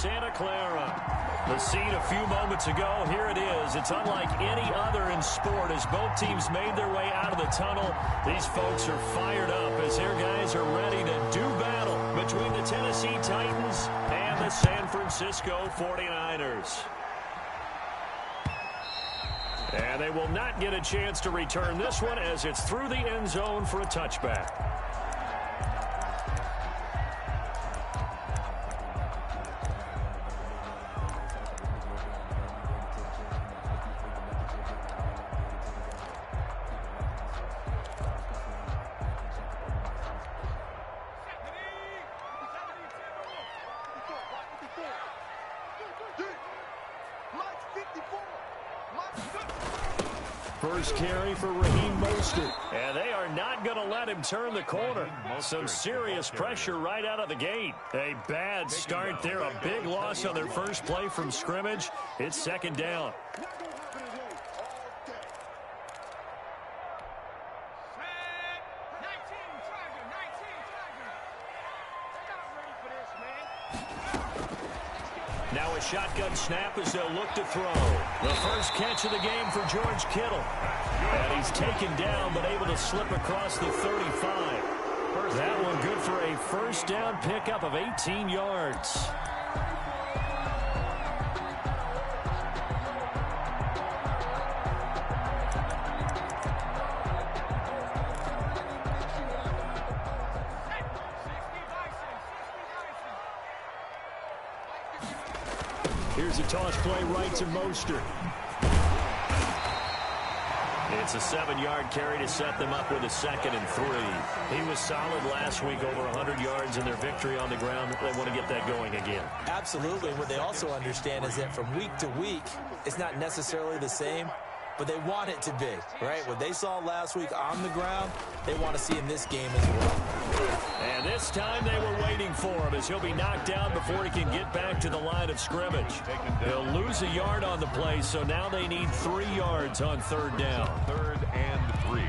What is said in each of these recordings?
Santa Clara. The scene a few moments ago, here it is. It's unlike any other in sport as both teams made their way out of the tunnel. These folks are fired up as their guys are ready to do battle between the Tennessee Titans and the San Francisco 49ers. And they will not get a chance to return this one as it's through the end zone for a touchback. First carry for Raheem Mostert. And they are not going to let him turn the corner. Some serious pressure right out of the gate. A bad start there. A big loss on their first play from scrimmage. It's second down. Now a shotgun snap as they'll look to throw. The first catch of the game for George Kittle. And he's taken down but able to slip across the 35. That one good for a first down pickup of 18 yards. Here's a toss play right to Mostert. It's a 7-yard carry to set them up with a 2nd and 3. He was solid last week, over 100 yards in their victory on the ground. They want to get that going again. Absolutely. What they also understand is that from week to week, it's not necessarily the same, but they want it to be, right? What they saw last week on the ground, they want to see in this game as well. And this time they were waiting for him as he'll be knocked down before he can get back to the line of scrimmage. They'll lose a yard on the play, so now they need 3 yards on 3rd down. 3rd and 3.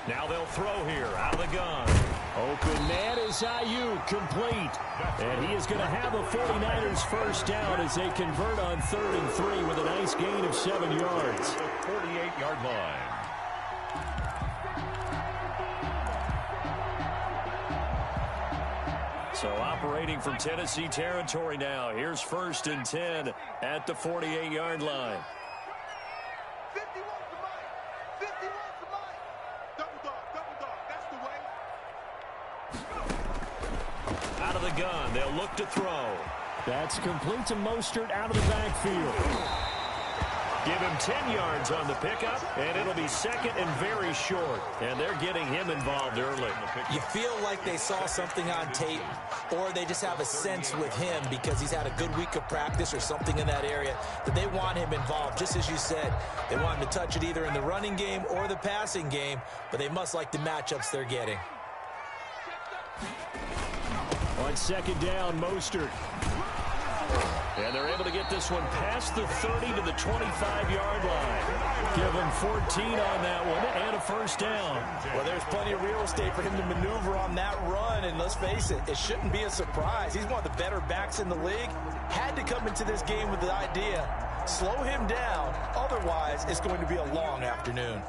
Now they'll throw here out of the gun. Open man is Ayuk, complete. And he is going to have a 49ers first down as they convert on 3rd and 3 with a nice gain of 7 yards. The 48-yard line. So operating from Tennessee territory now. Here's 1st and 10 at the 48-yard line. Out of the gun, they'll look to throw. That's complete to Mostert out of the backfield. Give him 10 yards on the pickup, and it'll be 2nd and very short. And they're getting him involved early. You feel like they saw something on tape, or they just have a sense with him because he's had a good week of practice or something in that area that they want him involved. Just as you said, they want him to touch it either in the running game or the passing game, but they must like the matchups they're getting. On 2nd down, Mostert. And they're able to get this one past the 30 to the 25-yard line. Give him 14 on that one and a first down. Well, there's plenty of real estate for him to maneuver on that run, and let's face it, it shouldn't be a surprise. He's one of the better backs in the league. Had to come into this game with the idea, slow him down, otherwise it's going to be a long afternoon.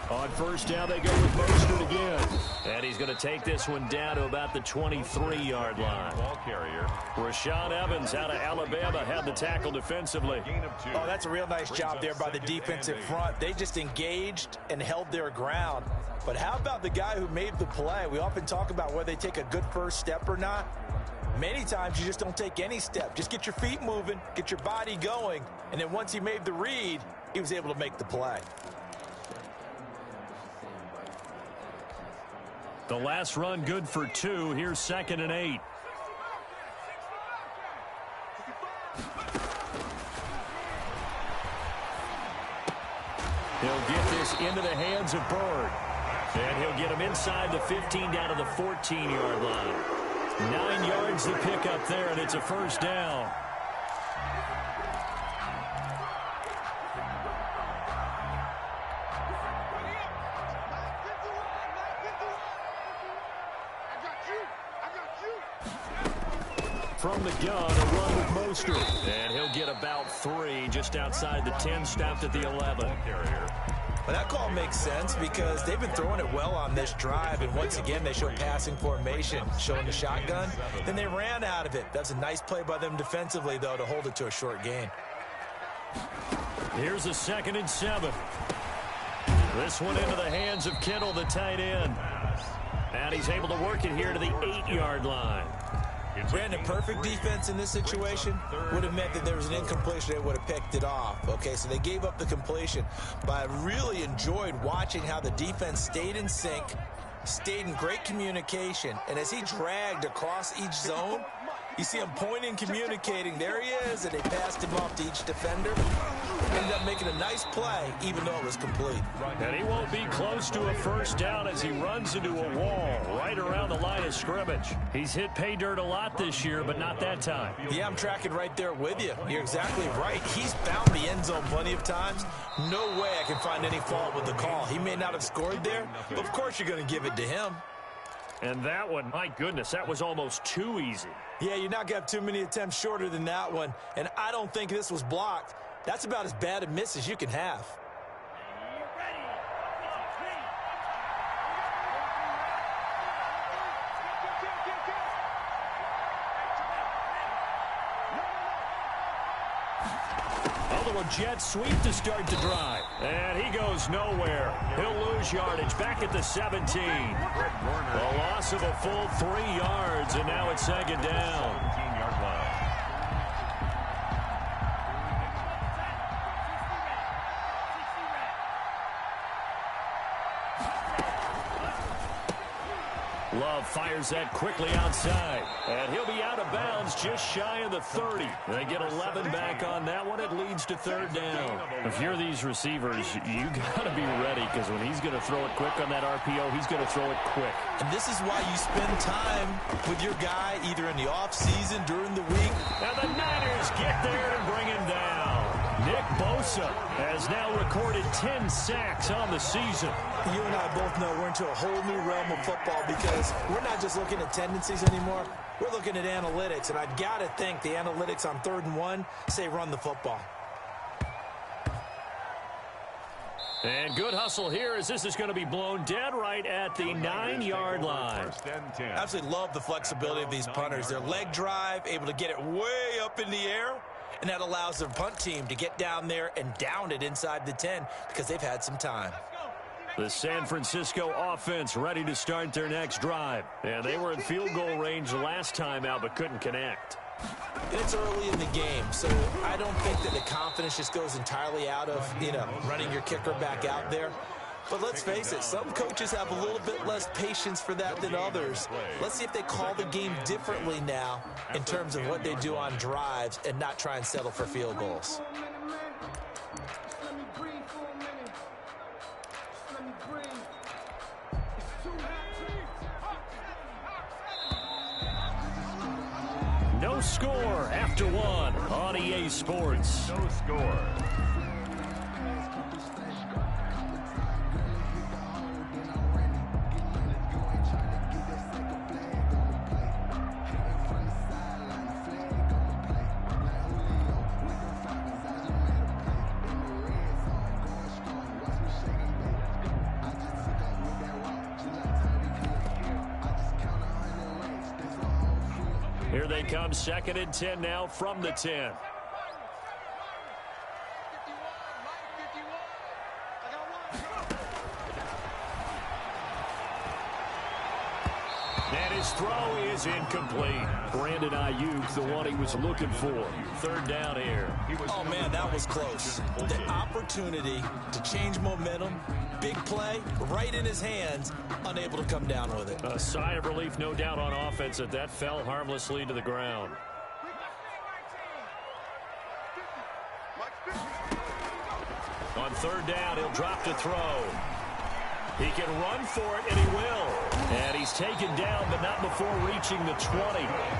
On first down, they go with Mostert again. And he's going to take this one down to about the 23-yard line. Ball carrier. Rashaan Evans out of Alabama had the tackle defensively. Oh, that's a real nice job there by the defensive front. They just engaged and held their ground. But how about the guy who made the play? We often talk about whether they take a good first step or not. Many times you just don't take any step. Just get your feet moving, get your body going, and then once he made the read, he was able to make the play. The last run good for 2. Here's 2nd and 8. He'll get this into the hands of Byrd. And he'll get him inside the 15 down to the 14-yard line. 9 yards to pick up there, and it's a first down. From the gun, a run with Mostert. And he'll get about 3 just outside the 10, stopped at the 11. Well, that call makes sense because they've been throwing it well on this drive, and once again they show passing formation, showing the shotgun. Then they ran out of it. That's a nice play by them defensively, though, to hold it to a short gain. Here's a 2nd and 7. This one into the hands of Kittle, the tight end. And he's able to work it here to the 8-yard line. Brandon, perfect defense in this situation would have meant that there was an incompletion. They would have picked it off. Okay, so they gave up the completion. But I really enjoyed watching how the defense stayed in sync, stayed in great communication. And as he dragged across each zone, you see him pointing, communicating. There he is, and they passed him off to each defender. Ended up making a nice play, even though it was complete. And he won't be close to a first down as he runs into a wall right around the line of scrimmage. He's hit pay dirt a lot this year, but not that time. Yeah, I'm tracking right there with you. You're exactly right. He's found the end zone plenty of times. No way I can find any fault with the call. He may not have scored there, but of course you're going to give it to him. And that one, my goodness, that was almost too easy. Yeah, you're not going to have too many attempts shorter than that one. And I don't think this was blocked. That's about as bad a miss as you can have. A little jet sweep to start the drive. And he goes nowhere. He'll lose yardage back at the 17. A loss of a full 3 yards, and now it's 2nd down. 17-yard line. Love fires that quickly outside. And he'll be out of bounds just shy of the 30. They get 11 back on that one. It leads to 3rd down. If you're these receivers, you got to be ready because when he's going to throw it quick on that RPO, he's going to throw it quick. And this is why you spend time with your guy either in the offseason, during the week. And the Niners get there and bring him down. Nick Bosa has now recorded 10 sacks on the season. You and I both know we're into a whole new realm of football because we're not just looking at tendencies anymore. We're looking at analytics, and I've got to think the analytics on 3rd and 1 say run the football. And good hustle here as this is going to be blown dead right at the 9-yard line. I absolutely love the flexibility of these punters. Their leg drive, able to get it way up in the air, and that allows their punt team to get down there and down it inside the 10 because they've had some time. The San Francisco offense ready to start their next drive. And they were in field goal range last time out but couldn't connect. And it's early in the game, so I don't think that the confidence just goes entirely out of, running your kicker back out there. But let's face it, some coaches have a little bit less patience for that than others. Let's see if they call the game differently now in terms of what they do on drives and not try and settle for field goals. No score after 1 on EA Sports. No score. Here they come, 2nd and 10 now from the 10. And his throw is incomplete. Brandon Ayuk, the one he was looking for. 3rd down here. Oh, man, that was close. The opportunity to change momentum, big play, right in his hands, unable to come down with it. A sigh of relief, no doubt, on offense that fell harmlessly to the ground. On third down, he'll drop to throw. He can run for it, and he will. And he's taken down, but not before reaching the 20.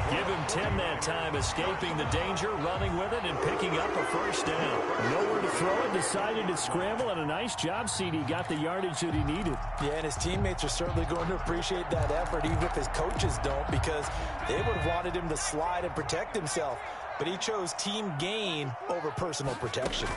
Give him 10 that time, escaping the danger, running with it, and picking up a first down. Nowhere to throw it, decided to scramble, and a nice job, CD. Got the yardage that he needed. Yeah, and his teammates are certainly going to appreciate that effort, even if his coaches don't, because they would have wanted him to slide and protect himself. But he chose team gain over personal protection.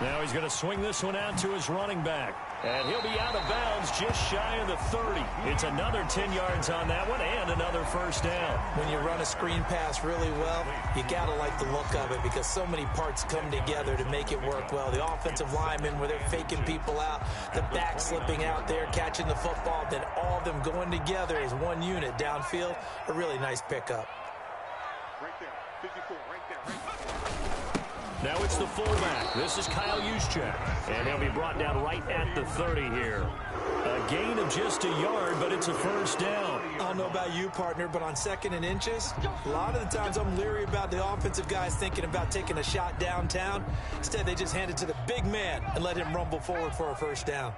Now he's going to swing this one out to his running back. And he'll be out of bounds just shy of the 30. It's another 10 yards on that one and another first down. When you run a screen pass really well, you got to like the look of it because so many parts come together to make it work well. The offensive linemen where they're faking people out, the back slipping out there, catching the football, then all of them going together as one unit downfield. A really nice pickup. Right there, 54, right there, right there. Now it's the fullback. This is Kyle Juszczyk. And he'll be brought down right at the 30 here. A gain of just a yard, but it's a first down. I don't know about you, partner, but on 2nd and inches, a lot of the times I'm leery about the offensive guys thinking about taking a shot downtown. Instead, they just hand it to the big man and let him rumble forward for a first down.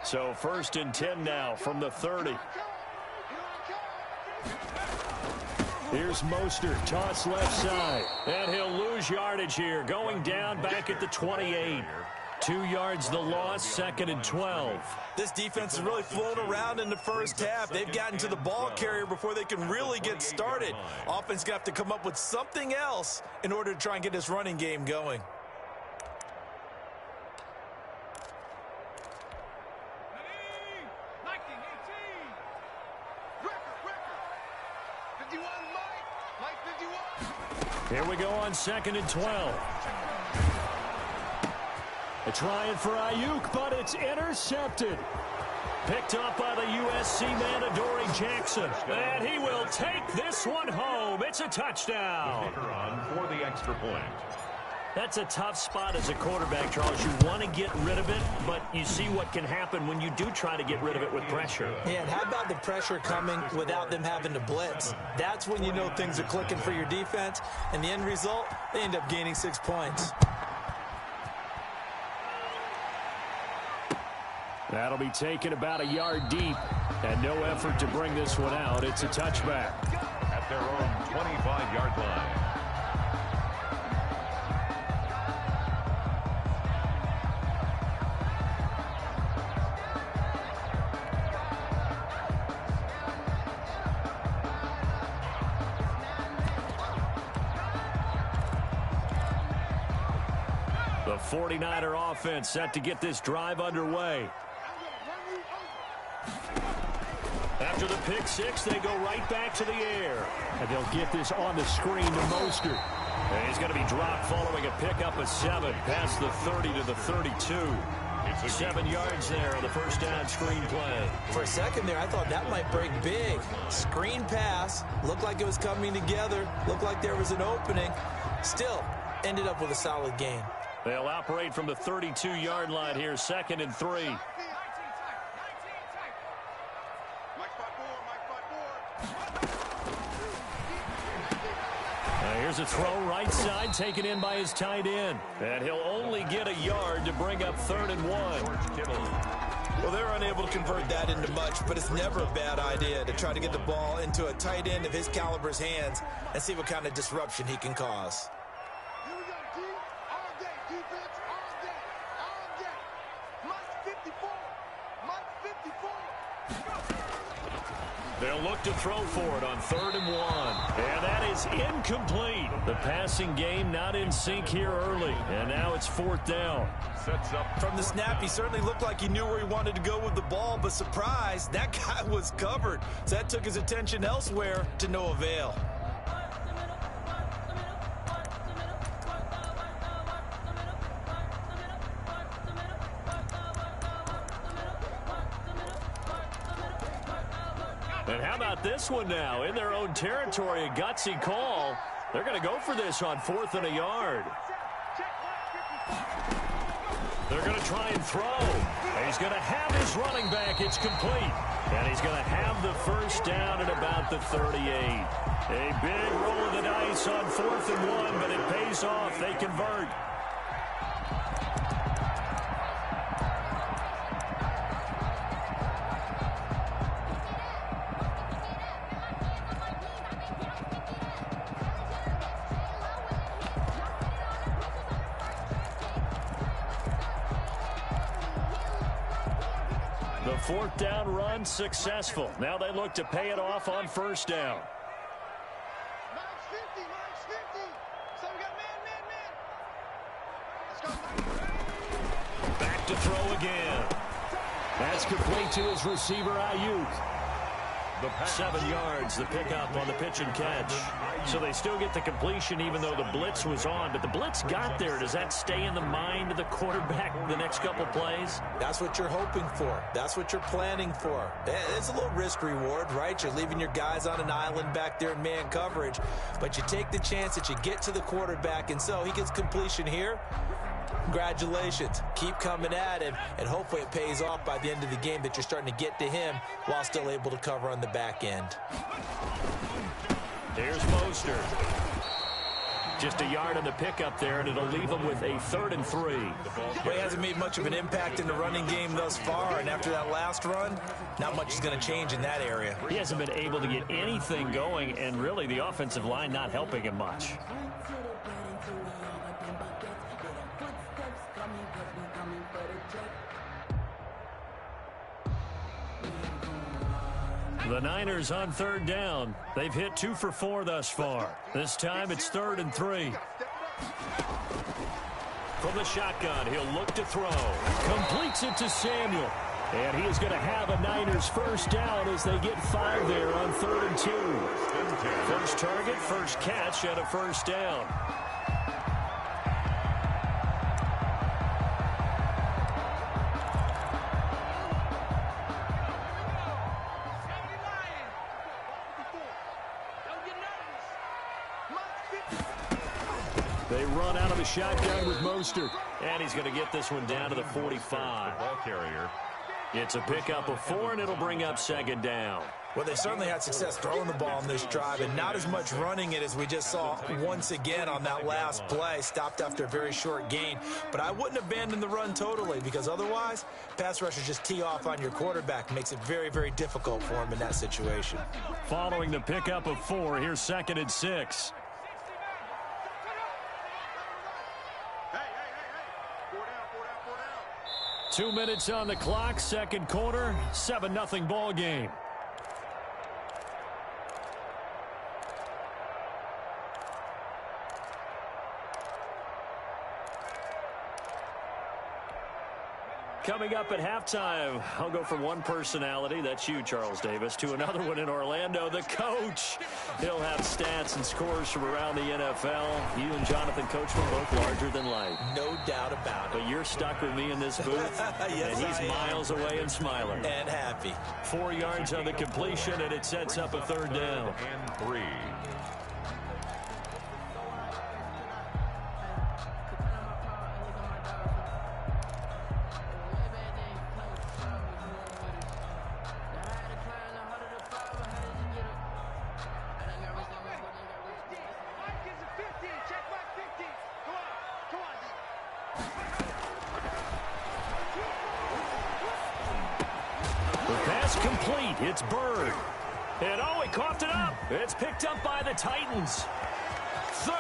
So 1st and 10 now from the 30. Here's Mostert, toss left side. And he'll lose yardage here, going down back at the 28. 2 yards the loss, 2nd and 12. This defense has really flown around in the first half. They've gotten to the ball carrier before they can really get started. Offense going to have to come up with something else in order to try and get this running game going. Here we go on 2nd and 12. They're trying for Ayuk, but it's intercepted. Picked up by the USC man, Adoree Jackson. And he will take this one home. It's a touchdown. On for the extra point. That's a tough spot as a quarterback, Charles. You want to get rid of it, but you see what can happen when you do try to get rid of it with pressure. Yeah, and how about the pressure coming without them having to blitz? That's when you know things are clicking for your defense, and the end result, they end up gaining 6 points. That'll be taken about a yard deep, and no effort to bring this one out. It's a touchback. At their own 25-yard line. The 49er offense set to get this drive underway. After the pick six, they go right back to the air. And they'll get this on the screen to Mostert. And he's going to be dropped following a pickup of 7 past the 30 to the 32. 7 yards there on the first down screen play. For a second there, I thought that might break big. Screen pass, looked like it was coming together, looked like there was an opening. Still, ended up with a solid gain. They'll operate from the 32-yard line here, 2nd and 3. Here's a throw right side, taken in by his tight end. And he'll only get a yard to bring up 3rd and 1. Well, they're unable to convert that into much, but it's never a bad idea to try to get the ball into a tight end of his caliber's hands and see what kind of disruption he can cause. Here we go, D. All day, defense, all day, all day. Mike 54, Mike 54. They'll look to throw for it on 3rd and 1. And that is incomplete. The passing game not in sync here early. And now it's 4th down. Sets up. From the snap, he certainly looked like he knew where he wanted to go with the ball, but surprise, that guy was covered. So that took his attention elsewhere to no avail. And how about this one now? In their own territory, a gutsy call. They're going to go for this on 4th and a yard. They're going to try and throw. He's going to have his running back. It's complete. And he's going to have the first down at about the 38. A big roll of the dice on 4th and 1, but it pays off. They convert. The 4th down run successful. Now they look to pay it off on 1st down. Minus 50, minus 50. So we got man. Let's go. Back to throw again. That's complete to his receiver, Ayuk. 7 yards, the pickup on the pitch and catch. So they still get the completion even though the blitz was on. But the blitz got there. Does that stay in the mind of the quarterback the next couple plays? That's what you're hoping for. That's what you're planning for. It's a little risk reward, right? You're leaving your guys on an island back there in man coverage. But you take the chance that you get to the quarterback, and so he gets completion here. Congratulations. Keep coming at him, and hopefully it pays off by the end of the game that you're starting to get to him while still able to cover on the back end. Here's Mostert. Just a yard on the pickup there, and it'll leave him with a 3rd and 3. Well, he hasn't made much of an impact in the running game thus far, and after that last run, not much is going to change in that area. He hasn't been able to get anything going, and really the offensive line not helping him much. The Niners on 3rd down. They've hit 2 for 4 thus far. This time it's 3rd and 3. From the shotgun, he'll look to throw. Completes it to Samuel. And he is going to have a Niners first down as they get 5 there on 3rd and 2. First target, first catch, and a first down. They run out of the shotgun with Mostert. And he's going to get this one down to the 45. Ball carrier. It's a pickup of 4, and it'll bring up 2nd down. Well, they certainly had success throwing the ball on this drive, and not as much running it as we just saw once again on that last play. Stopped after a very short gain. But I wouldn't abandon the run totally, because otherwise, pass rushers just tee off on your quarterback. Makes it very, very difficult for him in that situation. Following the pickup of 4, here's 2nd and 6. 2 minutes on the clock, 2nd quarter, 7-0 ball game. Coming up at halftime, I'll go from one personality, that's you, Charles Davis, to another one in Orlando, the coach. He'll have stats and scores from around the NFL. You and Jonathan Coachman both larger than life. No doubt about it. But you're stuck with me in this booth, yes, and he's miles away and smiling. And happy. 4 yards on the completion, and it sets up a 3rd down. And 3. Complete. It's Bird. And oh, he coughed it up. It's picked up by the Titans. 30,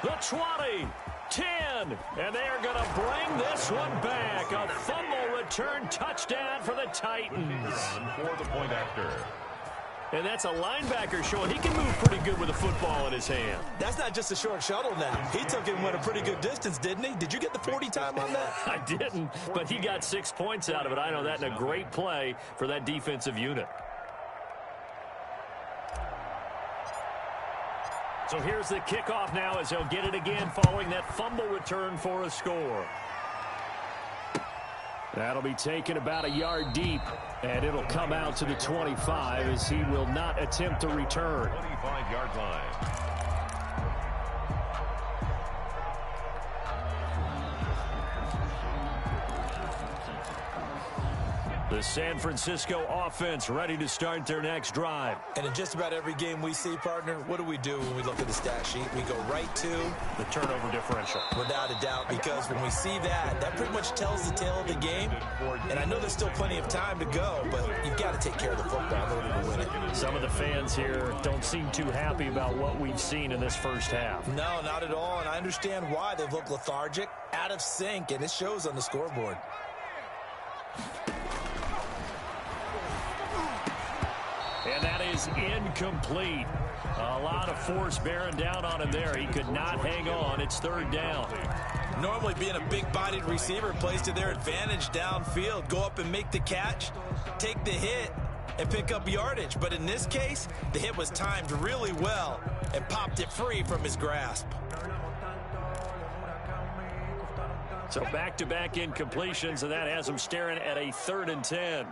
the 20, 10. And they are going to bring this one back. A fumble return touchdown for the Titans. For the point after. And that's a linebacker showing he can move pretty good with a football in his hand. That's not just a short shuttle now. He took it and went a pretty good distance, didn't he? Did you get the 40 time on that? I didn't, but he got 6 points out of it. I know that in a great play for that defensive unit. So here's the kickoff now as he'll get it again following that fumble return for a score. That'll be taken about a yard deep, and it'll come out to the 25 as he will not attempt to return. 25-yard line. The San Francisco offense ready to start their next drive. And in just about every game we see, partner, what do we do when we look at the stat sheet? We go right to the turnover differential. Without a doubt, because when we see that, that pretty much tells the tale of the game. And I know there's still plenty of time to go, but you've got to take care of the football in order to win it. Some of the fans here don't seem too happy about what we've seen in this first half. No, not at all, and I understand why. They've looked lethargic, out of sync, and it shows on the scoreboard. And that is incomplete. A lot of force bearing down on him there. He could not hang on. It's third down. Normally being a big-bodied receiver plays to their advantage downfield. Go up and make the catch, take the hit, and pick up yardage. But in this case, the hit was timed really well and popped it free from his grasp. So back-to-back incompletions, and that has him staring at a 3rd and 10.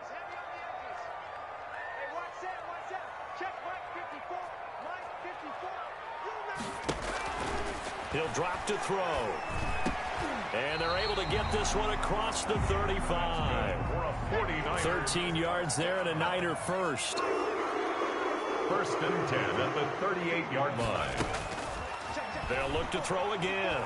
He'll drop to throw. And they're able to get this one across the 35. 13 yards there and a Niner first. 1st and 10 at the 38-yard line. They'll look to throw again.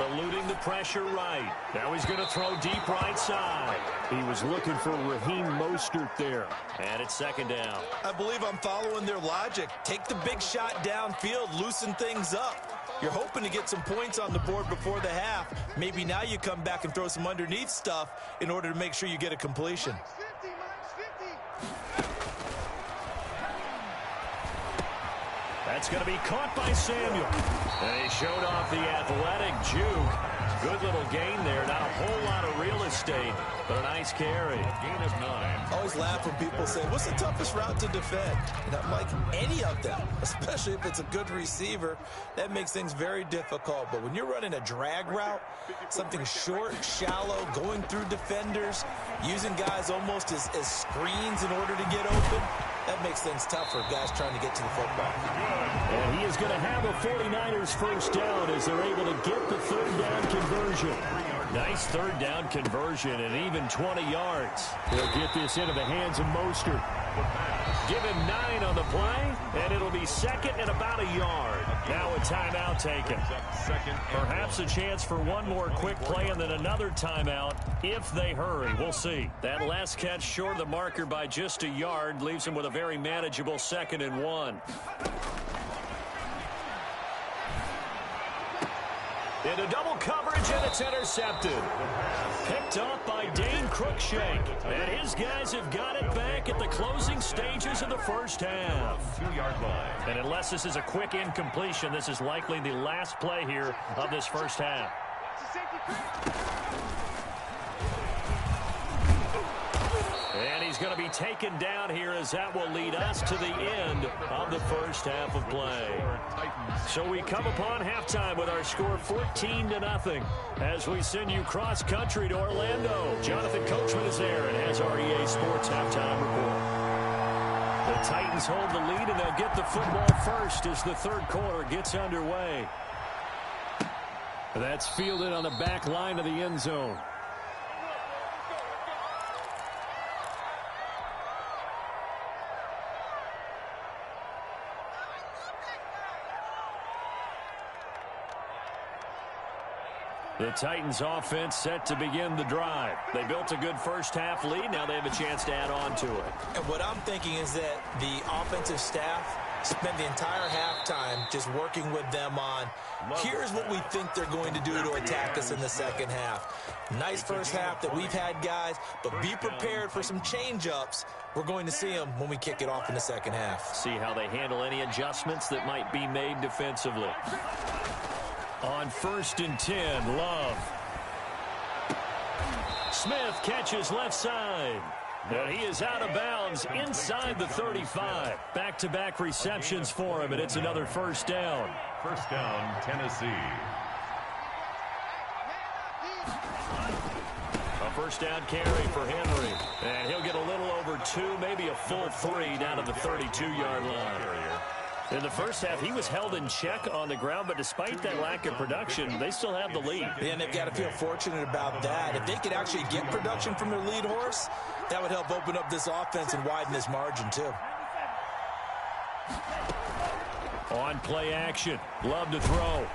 Eluding the pressure right. Now he's going to throw deep right side. He was looking for Raheem Mostert there. And it's 2nd down. I believe I'm following their logic. Take the big shot downfield, loosen things up. You're hoping to get some points on the board before the half. Maybe now you come back and throw some underneath stuff in order to make sure you get a completion. That's going to be caught by Samuel. And he showed off the athletic juke. Good little gain there. Not a whole lot of real estate, but a nice carry. Gain of 9. I always laugh when people say, what's the toughest route to defend? And I'm like, any of them, especially if it's a good receiver. That makes things very difficult. But when you're running a drag route, something short, shallow, going through defenders, using guys almost as screens in order to get open, that makes things tough for guys trying to get to the football. And he is going to have a 49ers first down as they're able to get the 3rd down conversion. Nice 3rd down conversion and even 20 yards. They'll get this into the hands of Mostert. Give him 9 on the play, and it'll be 2nd and about a yard. Now a timeout taken. Perhaps a chance for one more quick play and then another timeout if they hurry. We'll see. That last catch short of the marker by just a yard leaves him with a very manageable 2nd and 1. Into double coverage, and it's intercepted. Picked up by Dane Cruikshank. And his guys have got it back at the closing stages of the first half. 2-yard line. And unless this is a quick incompletion, this is likely the last play here of this first half. And he's going to be taken down here as that will lead us to the end of the first half of play. So we come upon halftime with our score 14-0 as we send you cross-country to Orlando. Jonathan Coachman is there and has our EA Sports halftime report. The Titans hold the lead, and they'll get the football first as the 3rd quarter gets underway. That's fielded on the back line of the end zone. The Titans offense set to begin the drive. They built a good first half lead. Now they have a chance to add on to it. And what I'm thinking is that the offensive staff spent the entire halftime just working with them on, here's what we think they're going to do to attack us in the second half. Nice first half that we've had, guys, but be prepared for some change-ups. We're going to see them when we kick it off in the second half. See how they handle any adjustments that might be made defensively. On 1st and 10, Love. Smith catches left side. And he is out of bounds inside the 35. Back-to-back receptions for him, and it's another first down. First down, Tennessee. A first down carry for Henry. And he'll get a little over 2, maybe a full 3 down to the 32-yard line. In the first half, he was held in check on the ground, but despite that lack of production, they still have the lead. And they've got to feel fortunate about that. If they could actually get production from their lead horse, that would help open up this offense and widen this margin too. On play action, Love to throw.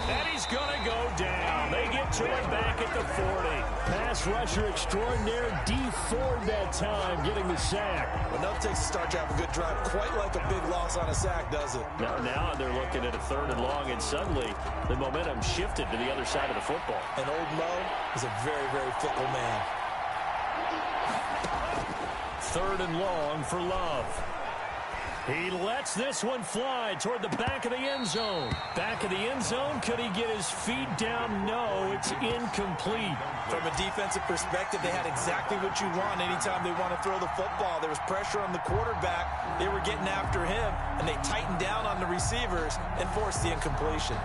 And he's going to go down. They get to him back at the 40. Pass rusher extraordinaire, Dee Ford that time, getting the sack. Well, nothing takes a start to have a good drive, quite like a big loss on a sack, does it? Now they're looking at a 3rd and long, and suddenly the momentum shifted to the other side of the football. And old Mo is a very, very fickle man. 3rd and long for Love. He lets this one fly toward the back of the end zone. Back of the end zone, could he get his feet down? No, it's incomplete. From a defensive perspective, they had exactly what you want anytime they want to throw the football. There was pressure on the quarterback. They were getting after him, and they tightened down on the receivers and forced the incompletion.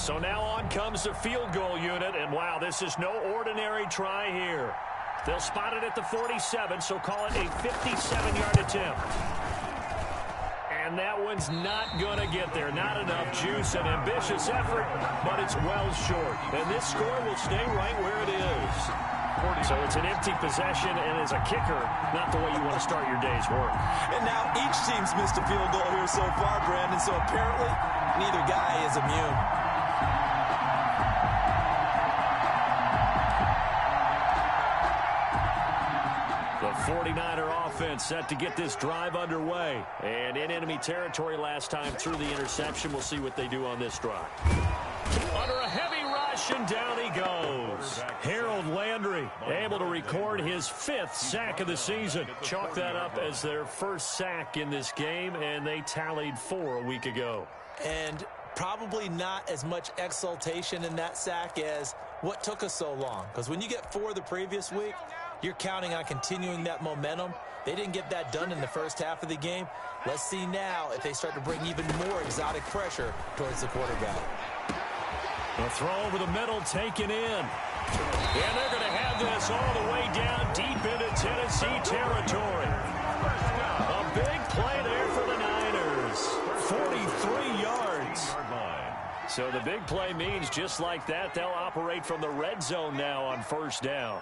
So now on comes the field goal unit, and wow, this is no ordinary try here. They'll spot it at the 47, so call it a 57-yard attempt. And that one's not going to get there. Not enough juice, an ambitious effort, but it's well short. And this score will stay right where it is. So it's an empty possession, and as a kicker, not the way you want to start your day's work. And now each team's missed a field goal here so far, Brandon, so apparently neither guy is immune. The 49er offense set to get this drive underway. And in enemy territory last time through the interception. We'll see what they do on this drive. Under a heavy rush, and down he goes. Harold Landry able to record his 5th sack of the season. Chalk that up as their first sack in this game, and they tallied 4 a week ago. And probably not as much exultation in that sack as what took us so long. Because when you get 4 the previous week, you're counting on continuing that momentum. They didn't get that done in the first half of the game. Let's see now if they start to bring even more exotic pressure towards the quarterback. A throw over the middle taken in. And they're going to have this all the way down deep into Tennessee territory. A big play there for the Niners. 43 yards. So the big play means just like that, they'll operate from the red zone now on 1st down.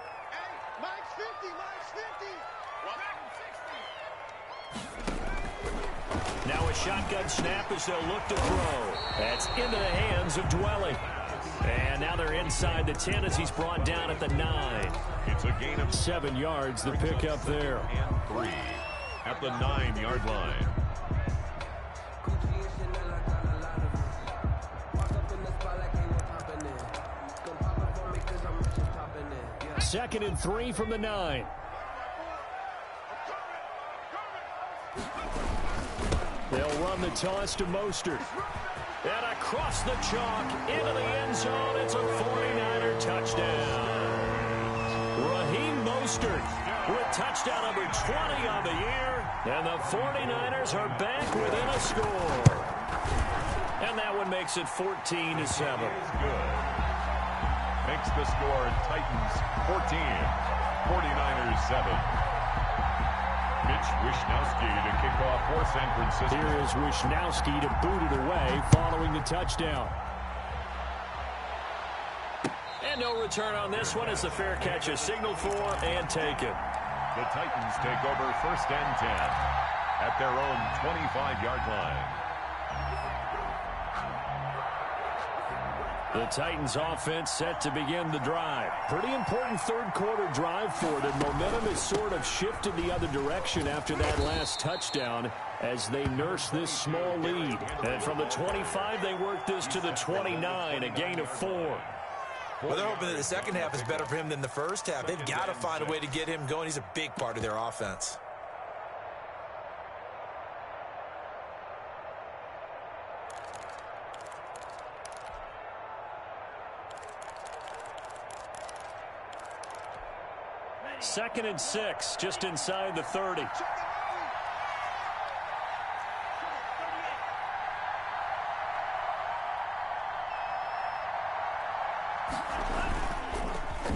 Now a shotgun snap as they'll look to throw. That's into the hands of Dwelly. And now they're inside the 10 as he's brought down at the 9. It's a gain of 7 yards, the pickup there. And 3 at the 9-yard line. Second and 3 from the 9. They'll run the toss to Mostert. And across the chalk into the end zone. It's a 49er touchdown. Raheem Mostert with touchdown number 20 on the year. And the 49ers are back within a score. And that one makes it 14-7. Good. Makes the score Titans 14, 49ers 7. Mitch Wishnowsky to kick off for San Francisco. Here is Wishnowsky to boot it away following the touchdown. And no return on this one as the fair catch is signaled for and taken. The Titans take over 1st and 10 at their own 25-yard line. The Titans offense set to begin the drive. Pretty important 3rd quarter drive for them. Momentum has sort of shifted the other direction after that last touchdown as they nurse this small lead. And from the 25, they work this to the 29, a gain of 4. Well, they're hoping that the second half is better for him than the first half. They've got to find a way to get him going. He's a big part of their offense. Second and 6, just inside the 30.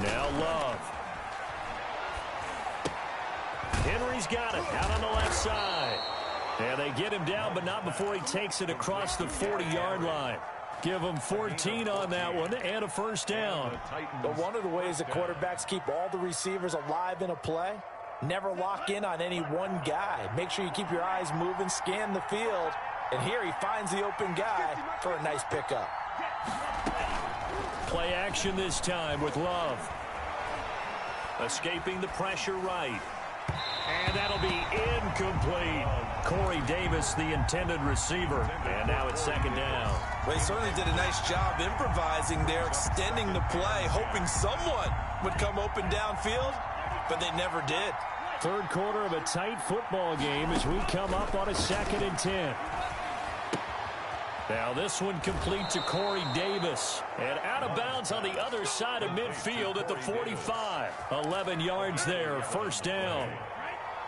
Now Love. Henry's got it out on the left side. And they get him down, but not before he takes it across the 40-yard line. Give him 14 on that one and a first down. But one of the ways that quarterbacks keep all the receivers alive in a play, never lock in on any one guy. Make sure you keep your eyes moving, scan the field. And here he finds the open guy for a nice pickup. Play action this time with Love. Escaping the pressure right. And that'll be incomplete. Corey Davis, the intended receiver. And now it's second down. Well, he certainly did a nice job improvising there, extending the play, hoping someone would come open downfield, but they never did. Third quarter of a tight football game as we come up on a 2nd and 10. Now this one complete to Corey Davis. And out of bounds on the other side of midfield at the 45. 11 yards there, first down.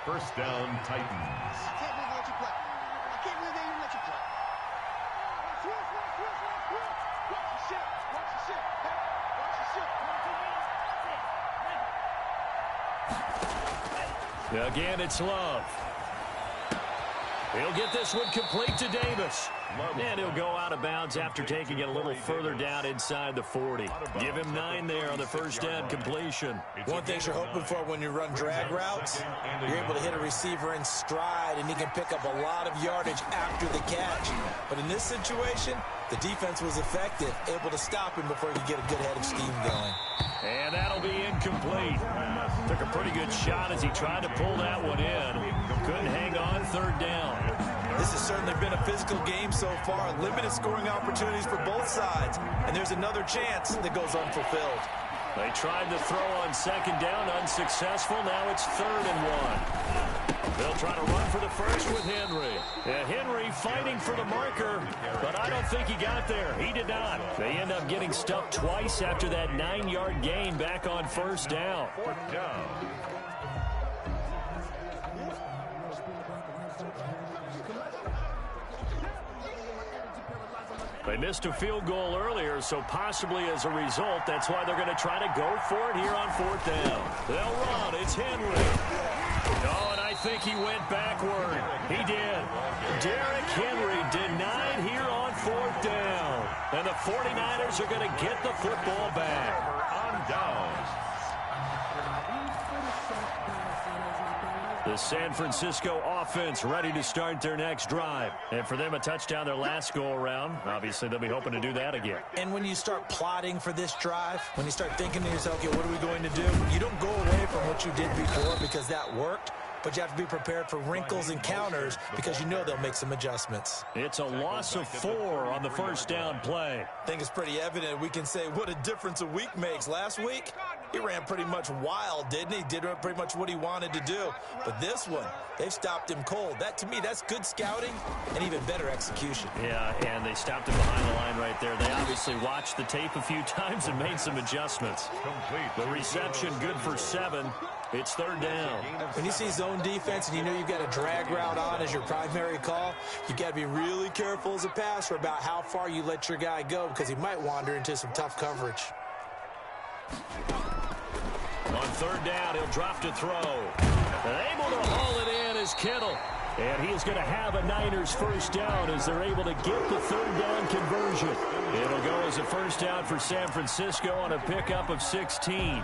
First down, Titans. I can't believe they let you play. I can't believe they even let you play. Watch your shit. Watch your shit. Hey, watch your shit. Again, it's Love. He'll get this one complete to Davis. And he'll go out of bounds after taking it a little further down inside the 40. Give him 9 there on the first down completion. One thing you're hoping for when you run drag routes, you're able to hit a receiver in stride, and he can pick up a lot of yardage after the catch. But in this situation, the defense was effective, able to stop him before he could get a good head of steam going. And that'll be incomplete. Took a pretty good shot as he tried to pull that one in. Couldn't hang on, third down. This has certainly been a physical game so far. Limited scoring opportunities for both sides. And there's another chance that goes unfulfilled. They tried to throw on second down, unsuccessful. Now it's 3rd and 1. They'll try to run for the first with Henry. Yeah, Henry fighting for the marker, but I don't think he got there. He did not. They end up getting stuck twice after that 9-yard gain back on first down. Fourth down. They missed a field goal earlier, so possibly as a result, that's why they're going to try to go for it here on 4th down. They'll run. It's Henry. Oh, and I think he went backward. He did. Derrick Henry denied here on 4th down. And the 49ers are going to get the football back. On downs. The San Francisco offense ready to start their next drive. And for them, a touchdown their last go-around. Obviously, they'll be hoping to do that again. And when you start plotting for this drive, when you start thinking to yourself, okay, what are we going to do? You don't go away from what you did before because that worked. But you have to be prepared for wrinkles and counters because you know they'll make some adjustments. It's a loss of 4 on the first down play. I think it's pretty evident. We can say what a difference a week makes. Last week, he ran pretty much wild, didn't he? Did pretty much what he wanted to do. But this one, they've stopped him cold. That, to me, that's good scouting and even better execution. Yeah, and they stopped him behind the line right there. They obviously watched the tape a few times and made some adjustments. The reception good for 7. It's 3rd down. When you see zone defense and you know you've got a drag route on as your primary call, you've got to be really careful as a passer about how far you let your guy go because he might wander into some tough coverage. On 3rd down, he'll drop to throw. Able to haul it in is Kittle. And he is going to have a Niners first down as they're able to get the 3rd down conversion. It'll go as a first down for San Francisco on a pickup of 16.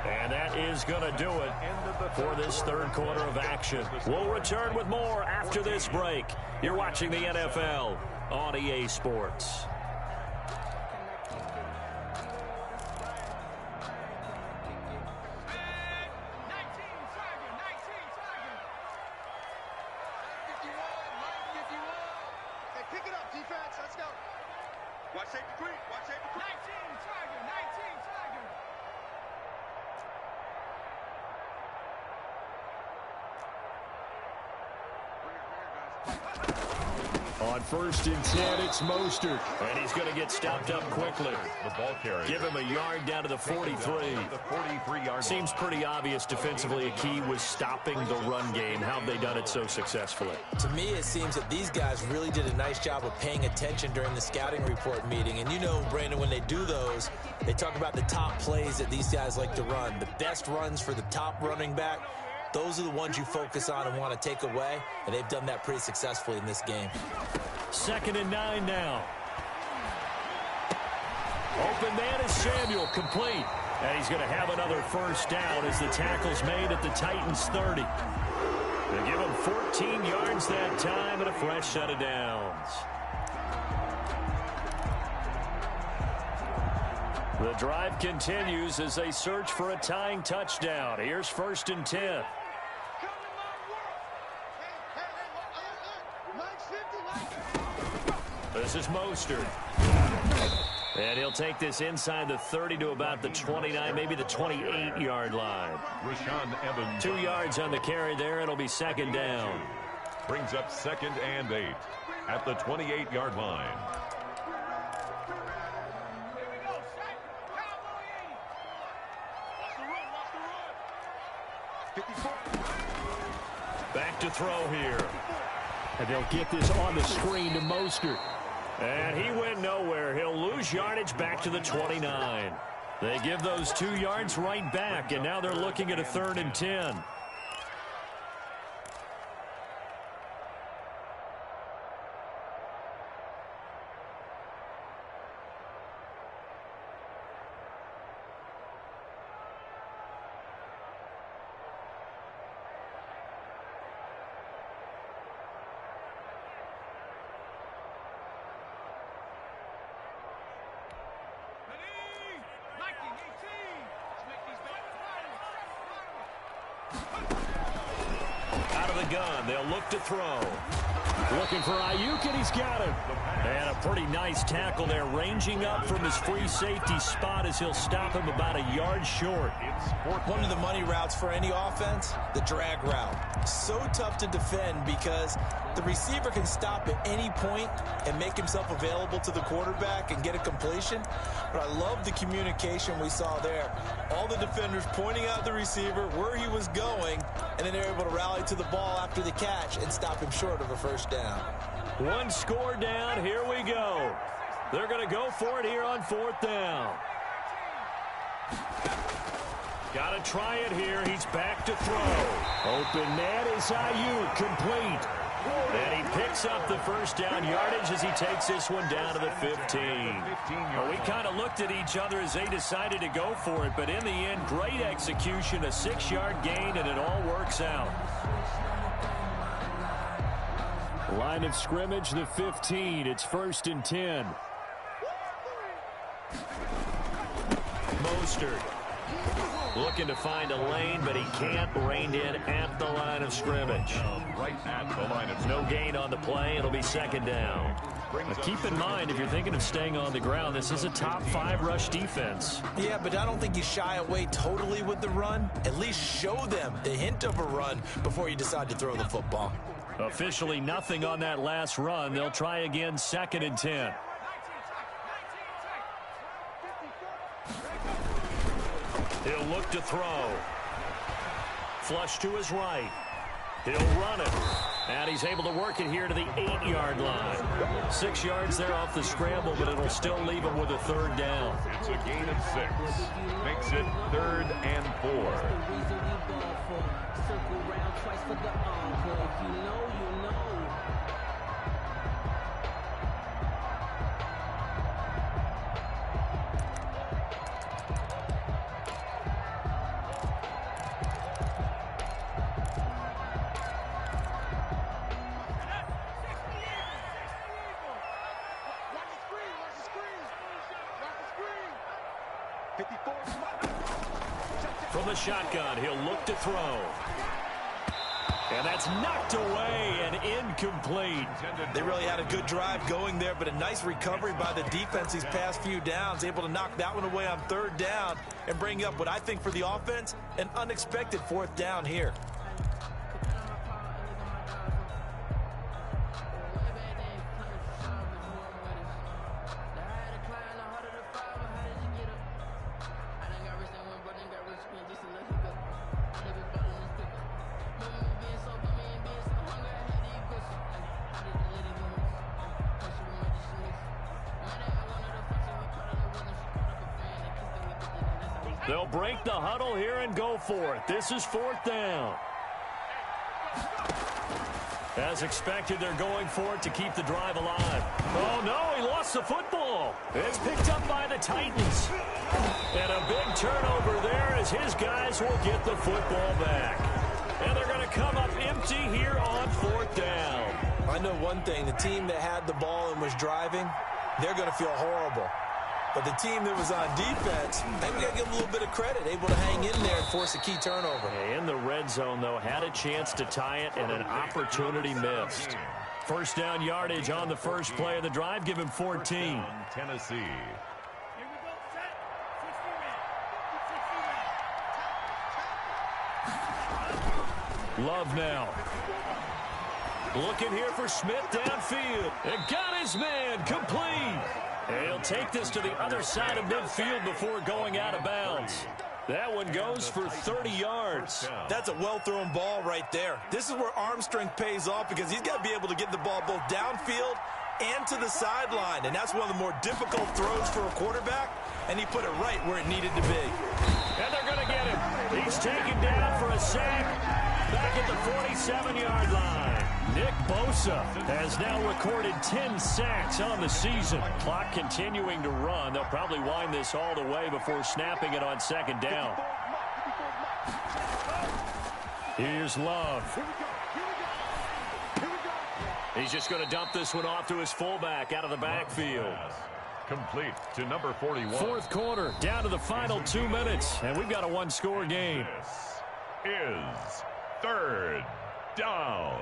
And that is going to do it for this 3rd quarter of action. We'll return with more after this break. You're watching the NFL on EA Sports. Pick it up, defense. Let's go. Watch safety creep. Watch safety creep. 19 Tiger. 19 Tiger. Bring it, guys. On 1st and 10, it's Mostert. And he's going to get stopped up quickly. The ball carrier. Give him a yard down to the 43. The 43-yard Seems pretty obvious defensively a key was stopping the run game. How have they done it so successfully? To me, it seems that these guys really did a nice job of paying attention during the scouting report meeting. And you know, Brandon, when they do those, they talk about the top plays that these guys like to run. The best runs for the top running back. Those are the ones you focus on and want to take away, and they've done that pretty successfully in this game. 2nd and 9 now. Open man is Samuel, complete. And he's going to have another first down as the tackle's made at the Titans' 30. They give him 14 yards that time and a fresh set of downs. The drive continues as they search for a tying touchdown. Here's 1st and 10. This is Mostert. And he'll take this inside the 30 to about the 29, maybe the 28-yard line. Rashaan Evans. 2 yards on the carry there. It'll be 2nd down. Brings up 2nd and 8 at the 28-yard line. Back to throw here. And they'll get this on the screen to Mostert. And he went nowhere. He'll lose yardage back to the 29. They give those 2 yards right back, and now they're looking at a 3rd and 10. Out of the gun, they'll look to throw. Looking for Ayuk, and he's got him. And a pretty nice tackle there, ranging up from his free safety spot as he'll stop him about a yard short. One of the money routes for any offense, the drag route. So tough to defend because the receiver can stop at any point and make himself available to the quarterback and get a completion. But I love the communication we saw there. All the defenders pointing out the receiver, where he was going, and then they're able to rally to the ball after the catch and stop him short of a first down. 1 score down. Here we go. They're going to go for it here on 4th down. Got to try it here. He's back to throw. Open man is Ayuk, complete. And he picks up the first down yardage as he takes this one down to the 15. Well, we kind of looked at each other as they decided to go for it, but in the end, great execution, a 6-yard gain, and it all works out. Line of scrimmage, the 15. It's 1st and 10. Mostert looking to find a lane, but he can't. Reined in at the line of scrimmage. Right at the line of No gain on the play. It'll be 2nd down. Now keep in mind, if you're thinking of staying on the ground, this is a top 5 rush defense. Yeah, but I don't think you shy away totally with the run. At least show them the hint of a run before you decide to throw the football. Officially nothing on that last run. They'll try again, 2nd and 10. He'll look to throw. Flush to his right. He'll run it. And he's able to work it here to the 8-yard line. 6 yards there off the scramble, but it'll still leave him with a 3rd down. It's a gain of 6. Makes it 3rd and 4. From the shotgun, he'll look to throw. And that's knocked away and incomplete. They really had a good drive going there, but a nice recovery by the defense these past few downs, able to knock that one away on 3rd down and bring up what I think for the offense, an unexpected 4th down here. They'll break the huddle here and go for it. This is 4th down. As expected, they're going for it to keep the drive alive. Oh, no, he lost the football. It's picked up by the Titans. And a big turnover there as his guys will get the football back. And they're going to come up empty here on 4th down. I know one thing. The team that had the ball and was driving, they're going to feel horrible. But the team that was on defense, I think we got to give them a little bit of credit, able to hang in there and force a key turnover. In the red zone, though, had a chance to tie it and an opportunity missed. 1st down yardage on the first play of the drive. Give him 14. Tennessee. Love now. Looking here for Smith downfield. And got his man complete. And he'll take this to the other side of midfield before going out of bounds. That one goes for 30 yards. That's a well-thrown ball right there. This is where arm strength pays off because he's got to be able to get the ball both downfield and to the sideline. And that's one of the more difficult throws for a quarterback. And he put it right where it needed to be. And they're going to get him. He's taken down for a sack back at the 47-yard line. Nick Bosa has now recorded 10 sacks on the season. Clock continuing to run. They'll probably wind this all the way before snapping it on 2nd down. Here's Love. He's just going to dump this one off to his fullback out of the backfield. Complete to number 41. 4th quarter, down to the final 2 minutes, and we've got a one-score game. This is 3rd down.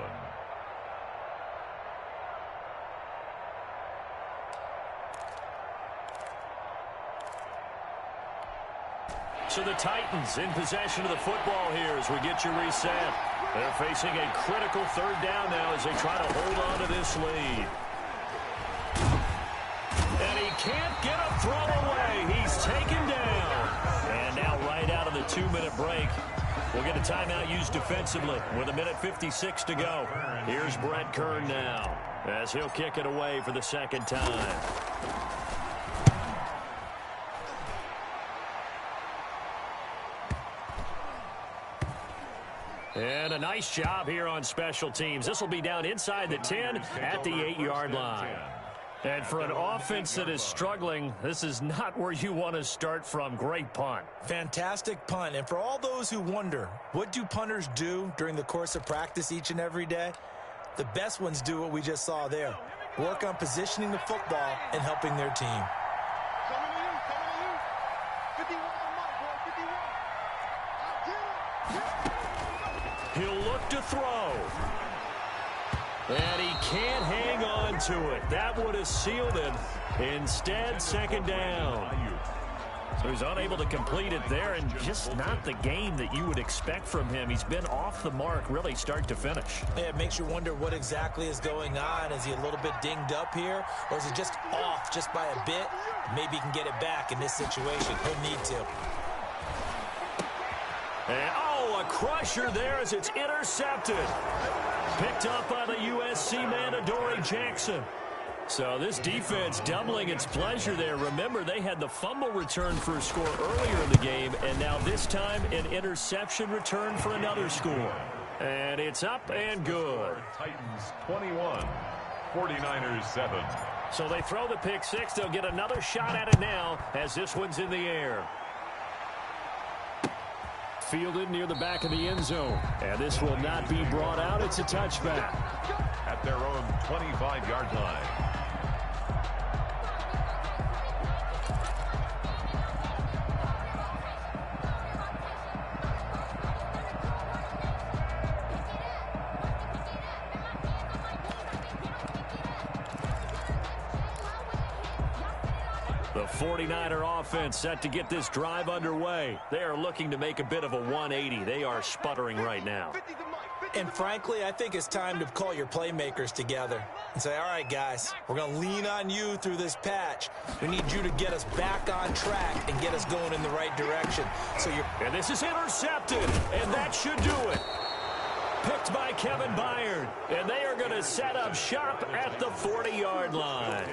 So the Titans in possession of the football here as we get you reset. They're facing a critical 3rd down now as they try to hold on to this lead. And he can't get a throw away. He's taken down. And now right out of the 2-minute break, we'll get a timeout used defensively with 1:56 to go. Here's Brett Kern now as he'll kick it away for the 2nd time. And a nice job here on special teams. This will be down inside the 10 at the 8-yard line. And for an offense that is struggling, this is not where you want to start from. Great punt. Fantastic punt. And for all those who wonder, what do punters do during the course of practice each and every day? The best ones do what we just saw there. Work on positioning the football and helping their team. Coming to you. 51 Mike, boy. 51. He'll look to throw. And he can't hang on to it. That would have sealed it. Instead, 2nd down. So he's unable to complete it there, and just not the game that you would expect from him. He's been off the mark, really, start to finish. Yeah, it makes you wonder what exactly is going on. Is he a little bit dinged up here, or is he just off just by a bit? Maybe he can get it back in this situation. He'll need to. And, oh, a crusher there as it's intercepted. Picked up by the USC man, Adoree Jackson. So this defense doubling its pleasure there. Remember, they had the fumble return for a score earlier in the game, and now this time an interception return for another score. And it's up and good. Titans 21, 49ers 7. So they throw the pick six. They'll get another shot at it now as this one's in the air. Fielded near the back of the end zone. And this will not be brought out. It's a touchback. At their own 25-yard line. The 49er offense set to get this drive underway. They are looking to make a bit of a 180. They are sputtering right now. And frankly, I think it's time to call your playmakers together and say, all right, guys, we're going to lean on you through this patch. We need you to get us back on track and get us going in the right direction. So And this is intercepted, and that should do it. picked by Kevin Byard. And they are going to set up shop at the 40-yard line.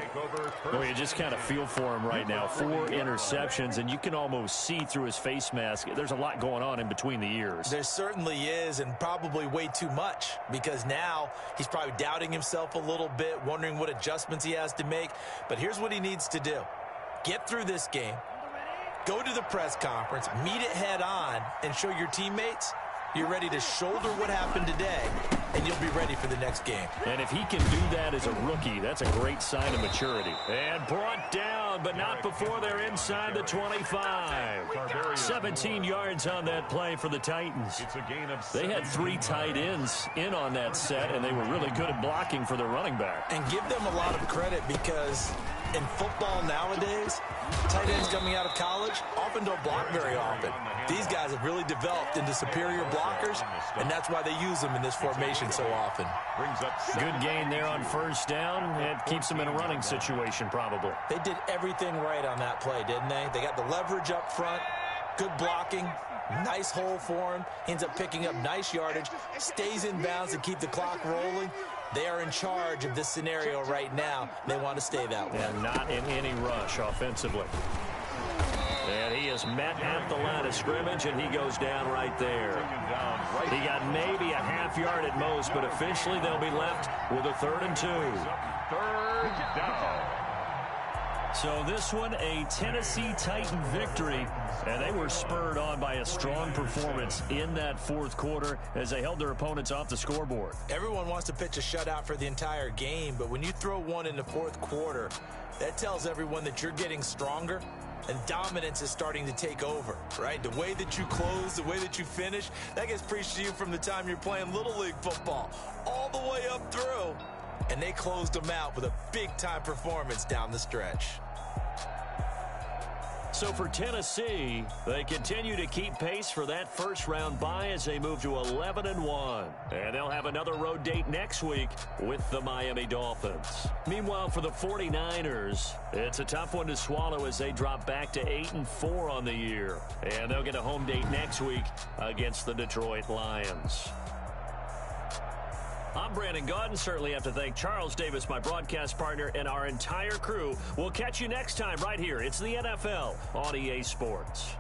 Well, you just kind of feel for him right now. 4 interceptions, and you can almost see through his face mask. There's a lot going on in between the ears. There certainly is, and probably way too much, because now he's probably doubting himself a little bit, wondering what adjustments he has to make. But here's what he needs to do. Get through this game, go to the press conference, meet it head on, and show your teammates you're ready to shoulder what happened today, and you'll be ready for the next game. And if he can do that as a rookie, that's a great sign of maturity. And brought down, but not before they're inside the 25. 17 yards on that play for the Titans. They had 3 tight ends in on that set, and they were really good at blocking for their running back. And give them a lot of credit, because in football nowadays, tight ends coming out of college often don't block very often. These guys have really developed into superior blockers, and that's why they use them in this formation so often. Good gain there on first down. It keeps them in a running situation, probably. They did everything right on that play, didn't they? They got the leverage up front, good blocking, nice hole for him. He ends up picking up nice yardage, stays in bounds to keep the clock rolling. They are in charge of this scenario right now. They want to stay that way. And not in any rush offensively. And he is met at the line of scrimmage, and he goes down right there. He got maybe a half yard at most, but officially they'll be left with a 3rd and 2. 3rd down. So this one, a Tennessee Titan victory, and they were spurred on by a strong performance in that 4th quarter as they held their opponents off the scoreboard. Everyone wants to pitch a shutout for the entire game, but when you throw one in the 4th quarter, that tells everyone that you're getting stronger and dominance is starting to take over, right? The way that you close, the way that you finish, that gets preached to you from the time you're playing Little League football all the way up through. And they closed them out with a big-time performance down the stretch. So for Tennessee, they continue to keep pace for that first-round bye as they move to 11-1. And they'll have another road date next week with the Miami Dolphins. Meanwhile, for the 49ers, it's a tough one to swallow as they drop back to 8-4 on the year. And they'll get a home date next week against the Detroit Lions. I'm Brandon Gaudin. Certainly have to thank Charles Davis, my broadcast partner, and our entire crew. We'll catch you next time right here. It's the NFL on EA Sports.